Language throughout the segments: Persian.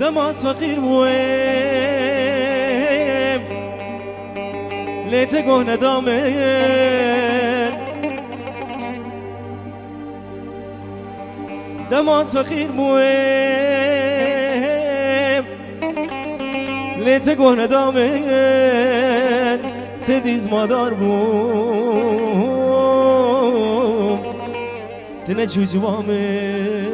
دماز فقیر بویم لیت گوه ندامن دماز فقیر بویم لیت گوه ندامن تدیز مادار بوم تنه چوجوامن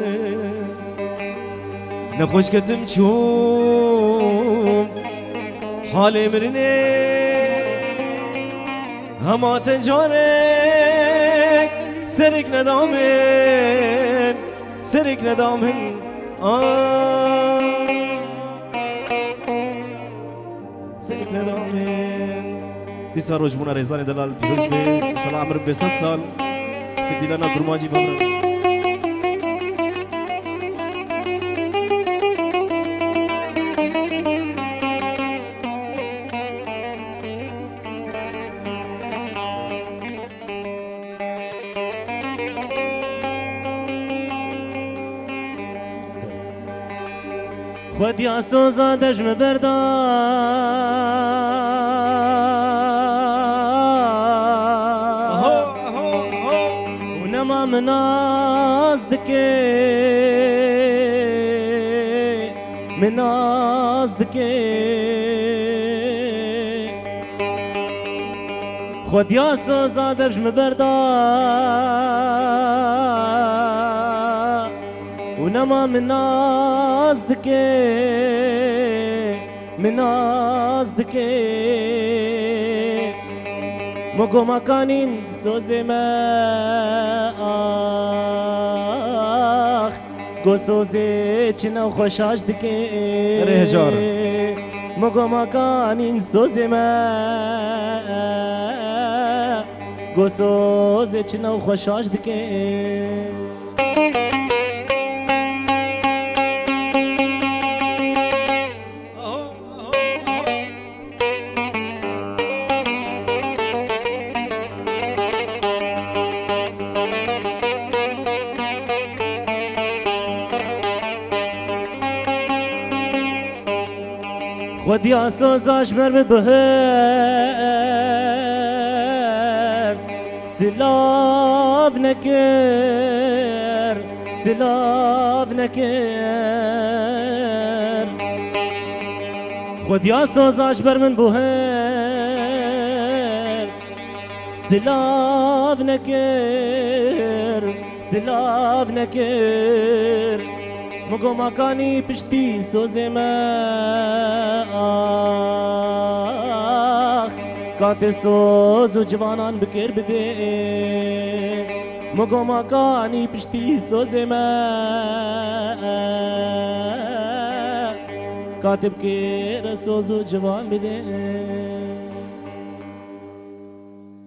نخوش کتم چوم حال مرنه هما تنجارك سرك ندامن سرك ندامن سرك ندامن دیسا روش بونا ریزانی دلال پیروز به سلام عمر به 100 سال سیدی لنا برماجی ببرن خود یا سوزا دشم بردا و نما مناز دکه خود یا سوزا دشم بردا ونما مناز دكي مگو مکانین سوزی ما آخ گو سوزی چنو خوشاش دكي رهجار مگو مکانین سوزی ما گو سوزی چنو خوشاش دكي خود یا سوزاش بر بهر سلاف نکر خود یا سوزاش بر من بهر سلاف نکر مگو مکانی پشتی سوزی ما آخ کات سوز و جوانان بکر بده مگو مکانی پشتی سوزی ما کات بکر سوز و جوان بده